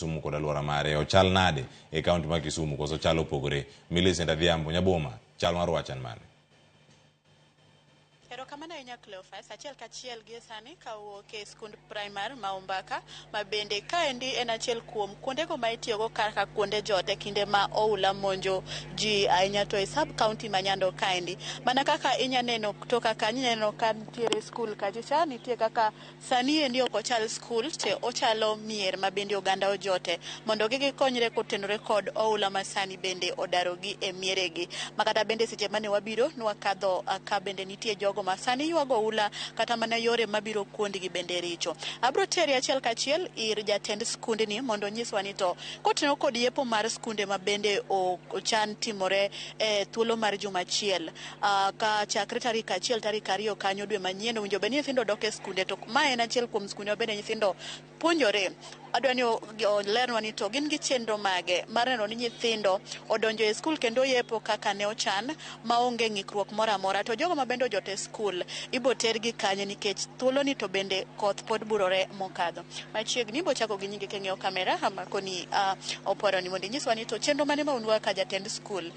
Kisumu kod aluora mare ochal nade e kaunti ma Kisumu koso chal opogore. Millicent Adhiambo Nyaboma chal mar wachan mane. Kamana inya Cleophas achiel kachiel gi sani kawuok e skund primary ma Umbaka ma bende kaendi en achiel kuom kuondego ma itiyogo kaka kuonde jote kinde ma oula monjo ji ahinya to e sub county ma Nyando kaendi. Mana kaka inya neno kutoka kanyo inya neno ka nitiere skul kachacha, nitie kaka sani endi ok ochal skul te ochalo mier ma bende oganda ojote mondo gikonyre kotenore kod oula ma sani bende odarogi e mieregi. Makata bende seche mane wabiro nwakadho ka bende nitie jogo ma sani yuago oula kata mana yore mabiro kuondgi bende richo. Abro teri achiel kachiel ir jatend skundni mondo nyiswa ni to kotenore kod yepo mar skunde ma bende ochan timore e thuolo mar juma achiel ka chakre tarik 1 tarik 2 kanyo dwe manyien winjo bende nyithindo dok e skunde to ma en achiel kuom skunde bende nyithindo puonjore. Adwani lerwa ni to gin gi chenro mage mar neno ni nyithindo odonjo e skul kendo yepo kaka ne ochan maonge ng'ikruok moro amora, to jogo ma bende ojote skul ibo tergi kanyo nikech thuolo ni to bende koth pod burore mokadho. Machiegni ibo chako gi nyinge keng'eyo kamera amakoni oporo ni mondo nyiswa ni to chenro mane ma unwa ka jatend skul.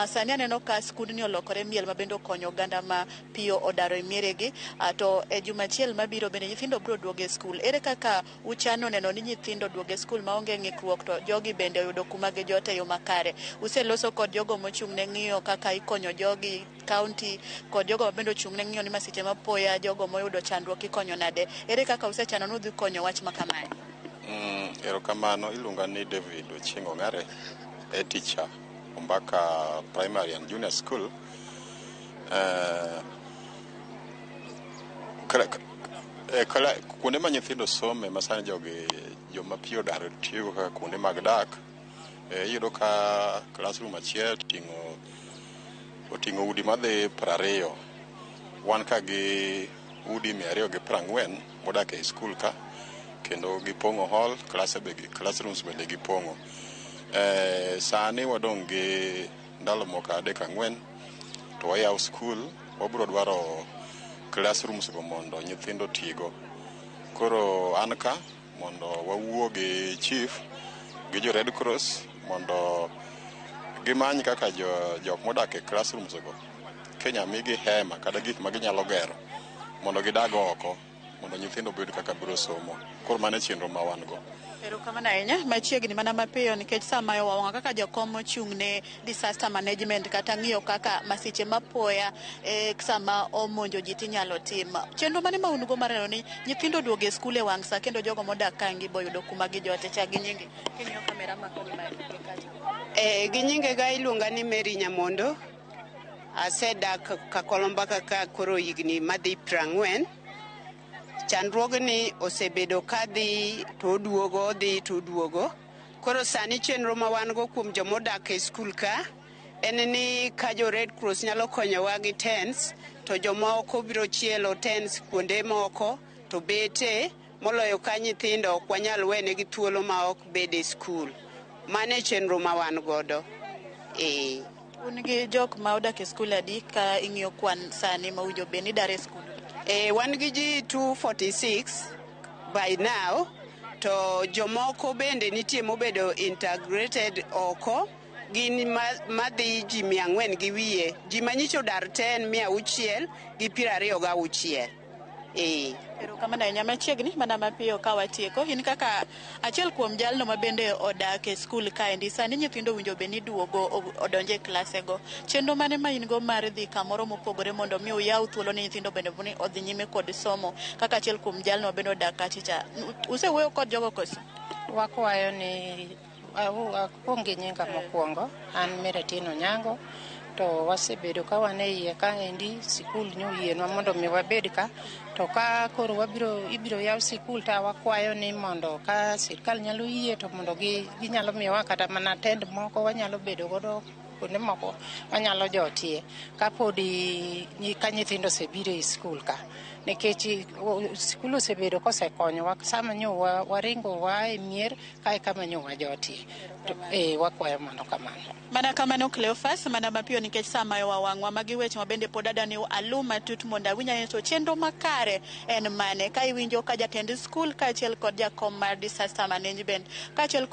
Sani aneno ka skundni olokore miel ma bende okonyo oganda ma piyo odaro e mieregi, to e juma achiel mabiro bende nyithindo biro duogo e skul. Ere kaka uchano neno ni nyithindo duogo e skul maonge ng'ikruok to jogi bende oyudo kuma gijote e yo makare? Useloso kod jogo mochung' ne ng'iyo kaka ikonyo jogi kaunti kod jogo bende ochung' ne ng'iyo ni masiche mapoya jogo moyudo chandruok ikonyo nade? Ere kaka usechano ni udhi konyo wach makamae? Erokamano, iluonga ni David Ochieng' Ong'are, teacher Umbaka Primary and Junior School. Kuonde ma nyithindo some masani jogi joma piyo odaro tiyo kaka kuonde mag dak, iyudo ka classroom achiel oting'o udi madhi 20. Wan ka gi udi 240 modak e skul ka, kendo gipong'o hall, classrooms bende gipong'o. Sani wadong' gi ndalo moko 3-4 to wayaw skul, wabiro dwaro classrooms go mondo nyithindo tigo. Koro an ka mondo wawuo gi chief gi jo Red Cross mondo gimany kaka jok modak e classrooms go Kenya migi hema kata gik ma ginyalo gero mondo gidag oko mondo nyithindo bed kaka biro somo. Koro mane chenro ma wan go. Erokamano ahinya. Machiegni mana mapiyo nikech sama wawang'a kaka jakom mochung' ne disaster management kata ng'iyo kaka masiche mapoya sama omonjo ji tinyalo tim. Chenro mane ma un go mar neno ni nyithindo duogo e skul e wang' sa kendo jogo modak kangi boyudo kuma gijote? Cha gi nyinge king'iyo kamera makoni mari kati. Gi nyinge ga iluonga ni Mary Nyamondo. Asedak Kakolomba ka koro higni madhi 40. Chandruogni osebedo kadhi to duogo. Koro sani chenro ma wan go kuom jomodak e skul ka en ni ka jo Red Cross nyalo konyowa gi tents, to jomoko biro chielo tents kuonde moko to bete moloyo ka nyithindo ok wanyal wene gi thuolo ma ok bede e skul. Mane chenro ma wan godo. Un gi jok ma odak e skul adi ka ing'iyo kwan sani ma ujo be ni dare skul? Wan gi ji 246 by now, to jomoko bende nitie mobedo integrated oko, gin madhi ji 400 gi wiye, ji manyicho dar 10,626. Erokamano ahinya. Machiegni mana mapiyo ka watieko, in kaka achiel kuom jalno ma bende odak e skul kaendi, sani nyithindo winjo be ni duogo odonje klasego. Chenro mane ma in go mar dhi kamoro mopogore mondo mi uyaw thuolo ni nyithindo bende odhi nyime kod somo kaka achiel kuom jalno ma bende odak kachicha? Usewuoyo kod jogo koso? Wakwayo ni akwongi nyinga mokwongo, an Meretino Nyango, to wasebedo ka wan e iye kaendi, sikul nyoyienwa mondo mi wabed ka, to ka koro ibiro yaw sikul ta wakwayo ni mondo ka sirkal nyalo yie to mondo ginyalo miyowa kata mana tend moko wanyalo bedo godo kuonde moko wanyalo jotie kapodi ka nyithindo osebiro e skul ka, nikech skul osebedo kosekonyowa sama nyo waringo wa e mier kae kama nyo wajotie. Wakwayo mano kamano. Mana kamano Cleophas, mana mapiyo nikech sama yo wawang'wa magi weche mabende pod adani alu matut mondo awinja ni to chenro makare en mane ka iwinjo ka jatend skul kaachiel kod jakom mar disaster management kaachiel